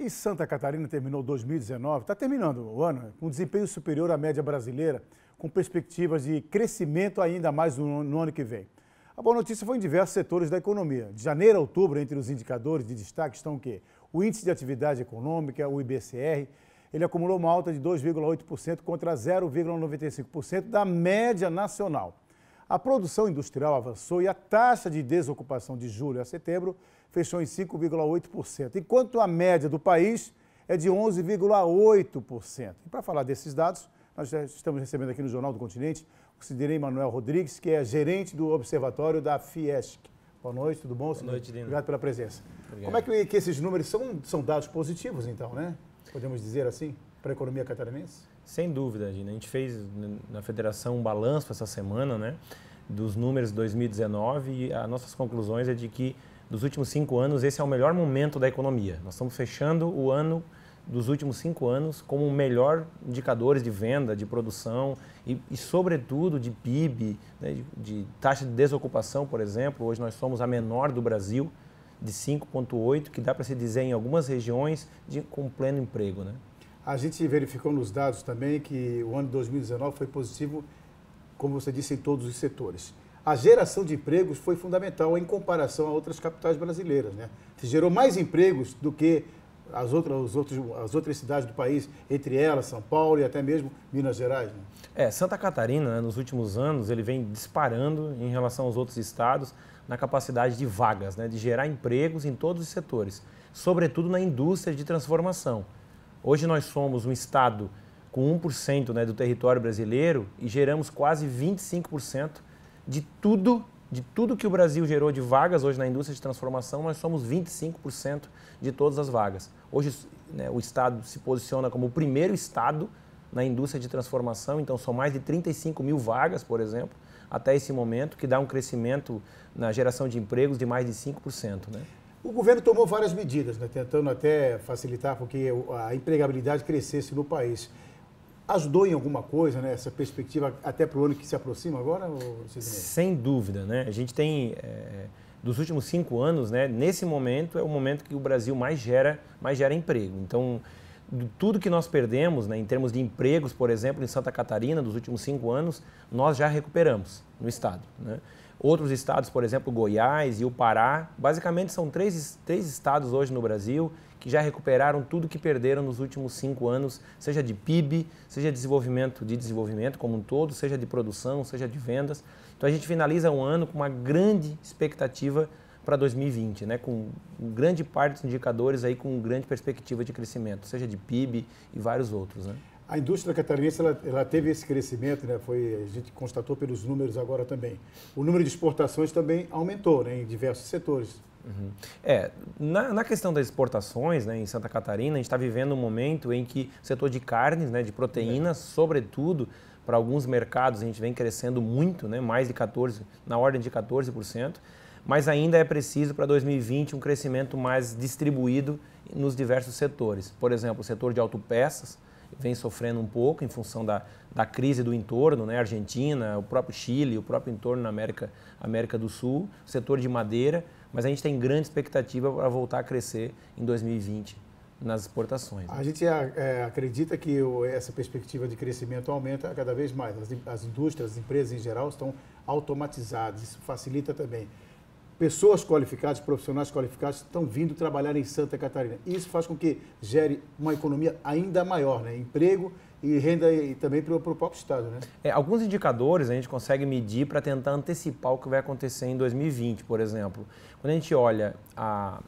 E Santa Catarina terminou 2019, está terminando o ano, com desempenho superior à média brasileira, com perspectivas de crescimento ainda mais no ano que vem. A boa notícia foi em diversos setores da economia. De janeiro a outubro, entre os indicadores de destaque estão o quê? O Índice de Atividade Econômica, o IBCR, ele acumulou uma alta de 2,8% contra 0,95% da média nacional. A produção industrial avançou e a taxa de desocupação de julho a setembro fechou em 5,8%, enquanto a média do país é de 11,8%. E para falar desses dados, nós já estamos recebendo aqui no Jornal do Continente o Sidney Manuel Rodrigues, que é gerente do Observatório da Fiesc. Boa noite, tudo bom? Boa noite, Dino. Obrigado pela presença. Obrigado. Como é que esses números são dados positivos, então, né? Podemos dizer assim, para a economia catarinense? Sem dúvida, Dino. A gente fez na Federação um balanço essa semana, né, dos números de 2019 e as nossas conclusões é de que dos últimos 5 anos esse é o melhor momento da economia. Nós estamos fechando o ano dos últimos 5 anos como o melhor indicadores de venda, de produção e sobretudo, de PIB, né, de taxa de desocupação, por exemplo. Hoje nós somos a menor do Brasil, de 5,8%, que dá para se dizer em algumas regiões com pleno emprego, né? A gente verificou nos dados também que o ano de 2019 foi positivo, como você disse, em todos os setores. A geração de empregos foi fundamental em comparação a outras capitais brasileiras, né? Se gerou mais empregos do que as outras cidades do país, entre elas São Paulo e até mesmo Minas Gerais, né? Santa Catarina, né, nos últimos anos, ele vem disparando em relação aos outros estados na capacidade de vagas, né, de gerar empregos em todos os setores, sobretudo na indústria de transformação. Hoje nós somos um estado com 1%, né, do território brasileiro e geramos quase 25% de tudo que o Brasil gerou de vagas hoje na indústria de transformação, nós somos 25% de todas as vagas. Hoje, né, o estado se posiciona como o primeiro estado na indústria de transformação, então são mais de 35 mil vagas, por exemplo, até esse momento, que dá um crescimento na geração de empregos de mais de 5%. Né? O governo tomou várias medidas, né, tentando até facilitar porque a empregabilidade crescesse no país. Ajudou em alguma coisa, né, essa perspectiva até para o ano que se aproxima agora, Sidney? Sem dúvida, né? A gente tem, dos últimos 5 anos, né, nesse momento é o momento que o Brasil mais gera emprego. Então, tudo que nós perdemos, né, em termos de empregos, por exemplo, em Santa Catarina, dos últimos 5 anos, nós já recuperamos no estado, né? Outros estados, por exemplo, Goiás e o Pará, basicamente são três estados hoje no Brasil que já recuperaram tudo que perderam nos últimos 5 anos, seja de PIB, seja de desenvolvimento como um todo, seja de produção, seja de vendas. Então a gente finaliza um ano com uma grande expectativa para 2020, né? Com grande parte dos indicadores aí com grande perspectiva de crescimento, seja de PIB e vários outros, né? A indústria catarinense ela teve esse crescimento, né? A gente constatou pelos números agora também. O número de exportações também aumentou, né, em diversos setores. Uhum. Na questão das exportações, né, em Santa Catarina, a gente está vivendo um momento em que o setor de carnes, né, de proteínas, sobretudo, para alguns mercados a gente vem crescendo muito, né, mais de 14%, na ordem de 14%, mas ainda é preciso para 2020 um crescimento mais distribuído nos diversos setores. Por exemplo, o setor de autopeças vem sofrendo um pouco em função da crise do entorno, né? Argentina, o próprio Chile, o próprio entorno na América do Sul, o setor de madeira, mas a gente tem grande expectativa para voltar a crescer em 2020 nas exportações. A gente acredita que essa perspectiva de crescimento aumenta cada vez mais. As indústrias, as empresas em geral estão automatizadas, isso facilita também. Pessoas qualificadas, profissionais qualificados estão vindo trabalhar em Santa Catarina. Isso faz com que gere uma economia ainda maior, né? Emprego e renda e também para o próprio Estado, né? Alguns indicadores a gente consegue medir para tentar antecipar o que vai acontecer em 2020, por exemplo. Quando a gente olha a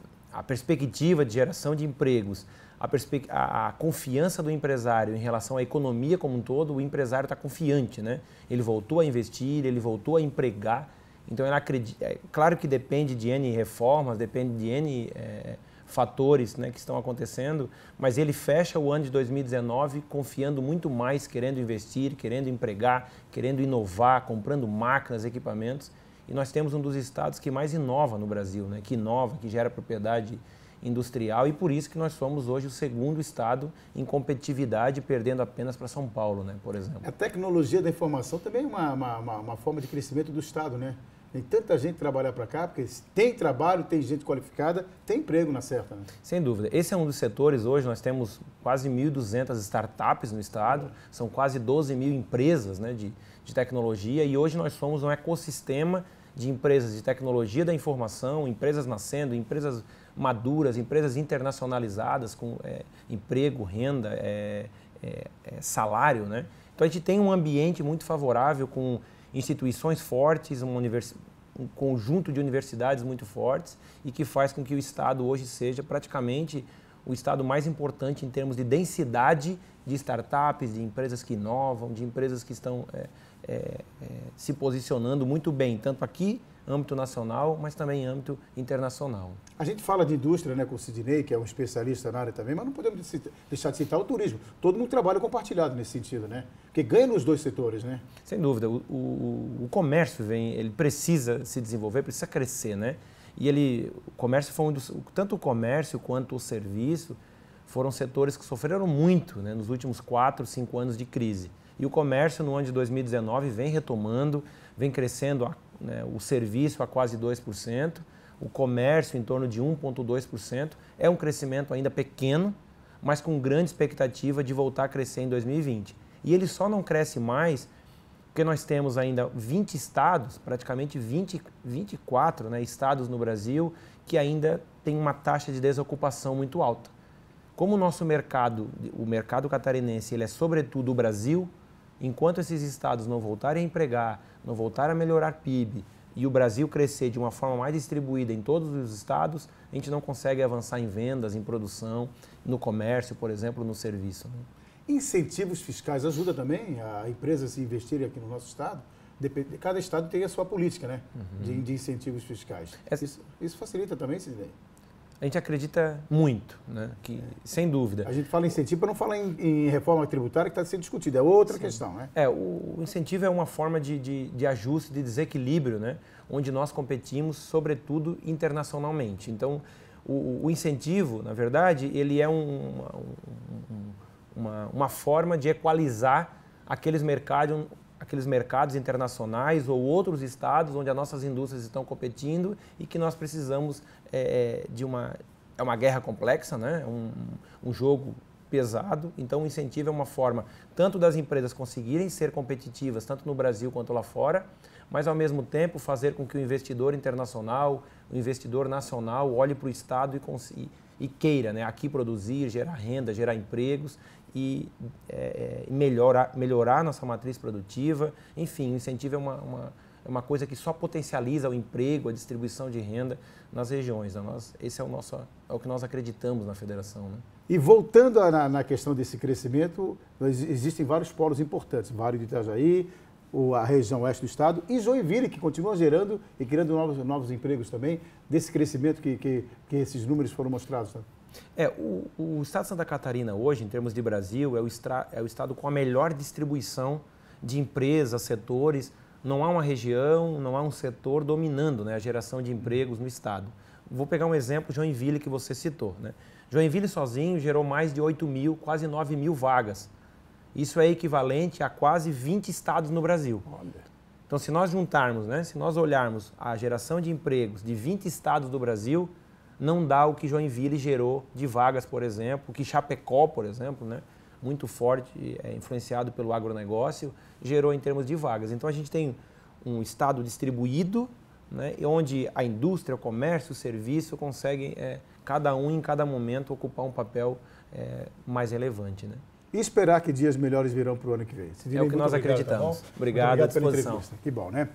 perspectiva de geração de empregos, a confiança do empresário em relação à economia como um todo, o empresário está confiante, né? Ele voltou a investir, ele voltou a empregar. Então, ele acredita, claro que depende de N reformas, depende de N fatores, né, que estão acontecendo, mas ele fecha o ano de 2019 confiando muito mais, querendo investir, querendo empregar, querendo inovar, comprando máquinas, equipamentos. E nós temos um dos estados que mais inova no Brasil, né, que inova, que gera propriedade industrial e por isso que nós somos hoje o segundo estado em competitividade, perdendo apenas para São Paulo, né, por exemplo. A tecnologia da informação também é uma forma de crescimento do estado, né? Tem tanta gente trabalhar para cá, porque tem trabalho, tem gente qualificada, tem emprego na certa, né? Sem dúvida. Esse é um dos setores, hoje nós temos quase 1.200 startups no estado, são quase 12 mil empresas, né, de tecnologia, e hoje nós somos um ecossistema de empresas de tecnologia da informação, empresas nascendo, empresas maduras, empresas internacionalizadas com emprego, renda, salário, né? Então a gente tem um ambiente muito favorável com instituições fortes, um conjunto de universidades muito fortes e que faz com que o estado hoje seja praticamente o estado mais importante em termos de densidade de startups, de empresas que inovam, de empresas que estão se posicionando muito bem, tanto aqui, âmbito nacional, mas também em âmbito internacional. A gente fala de indústria, né, com o Sidney, que é um especialista na área também, mas não podemos deixar de citar o turismo. Todo mundo trabalha compartilhado nesse sentido, né? Porque ganha nos dois setores, né? Sem dúvida. O comércio ele precisa se desenvolver, precisa crescer, né? E o comércio foi tanto o comércio quanto o serviço foram setores que sofreram muito, né, nos últimos 4, 5 anos de crise. E o comércio, no ano de 2019, vem retomando, vem crescendo o serviço a quase 2%, o comércio em torno de 1,2%. É um crescimento ainda pequeno, mas com grande expectativa de voltar a crescer em 2020. E ele só não cresce mais porque nós temos ainda 20 estados, praticamente 24 estados no Brasil, que ainda tem uma taxa de desocupação muito alta. Como o nosso mercado, o mercado catarinense, ele é sobretudo o Brasil, enquanto esses estados não voltarem a empregar, não voltarem a melhorar PIB e o Brasil crescer de uma forma mais distribuída em todos os estados, a gente não consegue avançar em vendas, em produção, no comércio, por exemplo, no serviço. Incentivos fiscais ajuda também a empresas investirem aqui no nosso estado? Cada estado tem a sua política, né? De incentivos fiscais. Isso facilita também, Sidney? A gente acredita muito, né? Que, sem dúvida. A gente fala em incentivo para não falar em reforma tributária que está sendo discutida, é outra questão, né? O incentivo é uma forma de ajuste, de desequilíbrio, né? Onde nós competimos, sobretudo, internacionalmente. Então, o incentivo, na verdade, ele é uma forma de equalizar aqueles mercados internacionais ou outros estados onde as nossas indústrias estão competindo e que nós precisamos é uma guerra complexa, né? Um jogo pesado. Então o incentivo é uma forma tanto das empresas conseguirem ser competitivas, tanto no Brasil quanto lá fora, mas ao mesmo tempo fazer com que o investidor internacional, o investidor nacional olhe para o estado e queira, né, aqui produzir, gerar renda, gerar empregos e melhorar nossa matriz produtiva. Enfim, o incentivo é uma coisa que só potencializa o emprego, a distribuição de renda nas regiões. Esse é o que nós acreditamos na federação, né? E voltando na questão desse crescimento, existem vários polos importantes, Vale do Itajaí, a região oeste do estado e Joinville, que continua gerando e criando novos empregos também, desse crescimento que esses números foram mostrados. Né? O estado de Santa Catarina hoje, em termos de Brasil, é o estado com a melhor distribuição de empresas, setores. Não há uma região, não há um setor dominando, né, a geração de empregos no estado. Vou pegar um exemplo, Joinville, que você citou, né? Joinville sozinho gerou mais de 8 mil, quase 9 mil vagas. Isso é equivalente a quase 20 estados no Brasil. Olha. Então, se nós juntarmos, né, se nós olharmos a geração de empregos de 20 estados do Brasil, não dá o que Joinville gerou de vagas, por exemplo, o que Chapecó, por exemplo, né, muito forte, influenciado pelo agronegócio, gerou em termos de vagas. Então, a gente tem um estado distribuído, né, onde a indústria, o comércio, o serviço conseguem, cada um em cada momento, ocupar um papel mais relevante, né? E esperar que dias melhores virão para o ano que vem. É o que nós acreditamos. Tá bom? Obrigado, à disposição. Que bom, né?